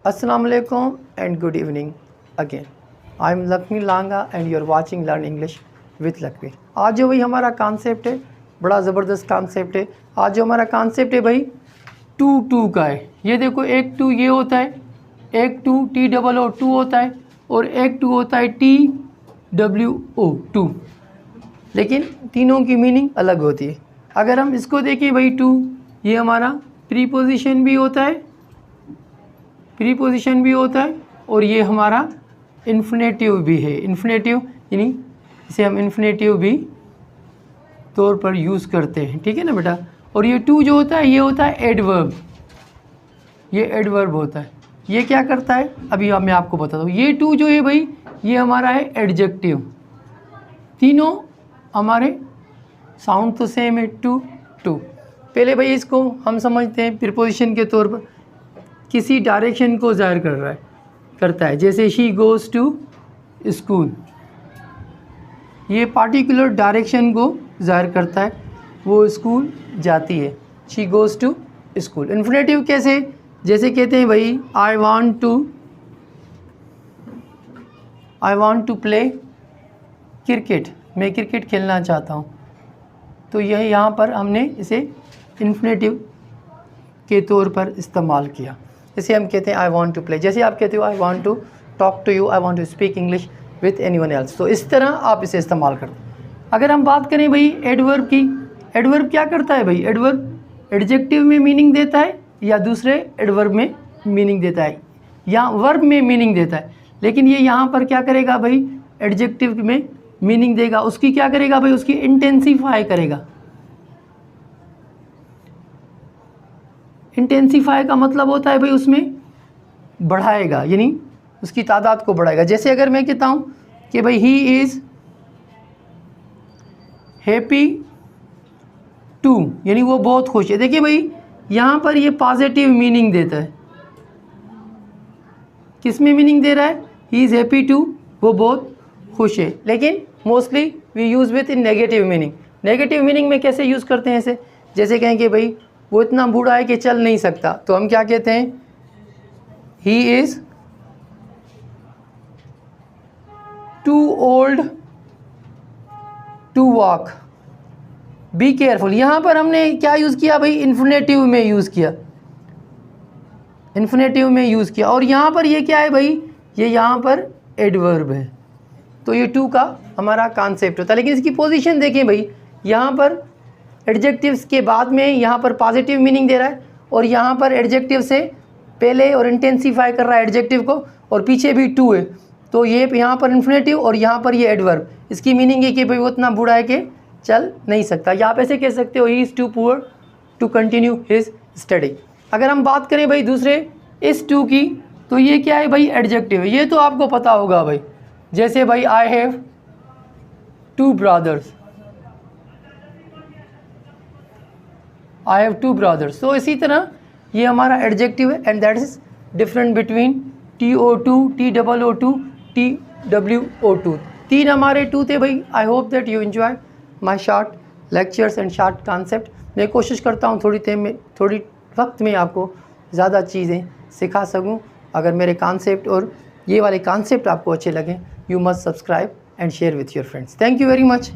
Assalamu alaikum and good evening again. I am Lakshmi Langa and you are watching Learn English with Lakshmi. आज जो भाई हमारा concept है बड़ा ज़बरदस्त कॉन्सेप्ट है। आज जो हमारा कॉन्सेप्ट है भाई टू का है। ये देखो एक टू ये होता है, एक टू TOO होता है और एक टू होता है TWO टू, लेकिन तीनों की मीनिंग अलग होती है। अगर हम इसको देखें भाई टू, ये हमारा प्रीपोजिशन भी होता है, और ये हमारा इन्फिनेटिव भी है। इन्फिनेटिव यानी इसे हम इन्फिनेटिव भी तौर पर यूज़ करते हैं, ठीक है ना बेटा। और ये टू जो होता है ये होता है एडवर्ब, ये एडवर्ब होता है। ये क्या करता है अभी मैं आपको बताता हूँ। ये टू जो है भाई ये हमारा है एडजेक्टिव। तीनों हमारे साउंड तो सेम है, टू। पहले भाई इसको हम समझते हैं प्रीपोजिशन के तौर पर, किसी डायरेक्शन को ज़ाहिर करता है। जैसे शी गोज़ टू स्कूल, ये पार्टिकुलर डायरेक्शन को ज़ाहिर करता है, वो स्कूल जाती है। She goes to school. Infinitive कैसे, जैसे कहते हैं भाई I want to play cricket, मैं क्रिकेट खेलना चाहता हूँ। तो यह यहाँ पर हमने इसे इन्फिनेटिव के तौर पर इस्तेमाल किया। जैसे हम कहते हैं आई वांट टू प्ले, जैसे आप कहते हो I want to talk to you, I want to speak English with anyone else. तो इस तरह आप इसे इस्तेमाल करते हैं। अगर हम बात करें भाई एडवर्ब की, एडवर्ब क्या करता है भाई, एडवर्ब एडजेक्टिव में मीनिंग देता है या दूसरे एडवर्ब में मीनिंग देता है या वर्ब में मीनिंग देता है। लेकिन ये यहाँ पर क्या करेगा भाई, एडजेक्टिव में मीनिंग देगा, उसकी क्या करेगा भाई, उसकी इंटेंसीफाई करेगा। इंटेंसीफाई का मतलब होता है भाई उसमें बढ़ाएगा, यानी उसकी तादाद को बढ़ाएगा। जैसे अगर मैं कहता हूँ कि भाई ही इज़ हैप्पी टू, यानी वो बहुत खुश है। देखिए भाई यहाँ पर ये पॉजिटिव मीनिंग देता है। किस में मीनिंग दे रहा है, ही इज़ हैप्पी टू, वो बहुत खुश है। लेकिन mostly we use with in negative meaning. Negative meaning में कैसे यूज़ करते हैं ऐसे, जैसे कहें कि भाई वो इतना बूढ़ा है कि चल नहीं सकता, तो हम क्या कहते हैं, he is too old to walk, be careful. यहाँ पर हमने क्या यूज़ किया भाई, इन्फिनेटिव में यूज़ किया, और यहाँ पर ये क्या है भाई, ये यहाँ पर एडवर्ब है। तो ये टू का हमारा कॉन्सेप्ट होता है। लेकिन इसकी पोजीशन देखें भाई, यहाँ पर एडजेक्टिव्स के बाद में यहाँ पर पॉजिटिव मीनिंग दे रहा है, और यहाँ पर एडजेक्टिव से पहले और इंटेंसीफाई कर रहा है एडजेक्टिव को, और पीछे भी टू है। तो ये यहाँ पर इन्फिनेटिव और यहाँ पर ये एडवर्ब। इसकी मीनिंग है कि भाई वो इतना बूढ़ा है कि चल नहीं सकता, या आप ऐसे कह सकते हो he is too poor to continue his study. अगर हम बात करें भाई दूसरे इस टू की, तो ये क्या है भाई, एडजेक्टिव है। ये तो आपको पता होगा भाई, जैसे भाई I have two brothers, I have two brothers. तो इसी तरह ये हमारा एडजेक्टिव है, and that is different between TO2, TOO2, TWO2। तीन हमारे टू थे भाई। I hope that you enjoy my short lectures and short concept. मैं कोशिश करता हूँ थोड़ी वक्त में आपको ज़्यादा चीज़ें सिखा सकूँ। अगर मेरे कॉन्सेप्ट और ये वाले कॉन्सेप्ट आपको अच्छे लगें, you must subscribe and share with your friends. Thank you very much.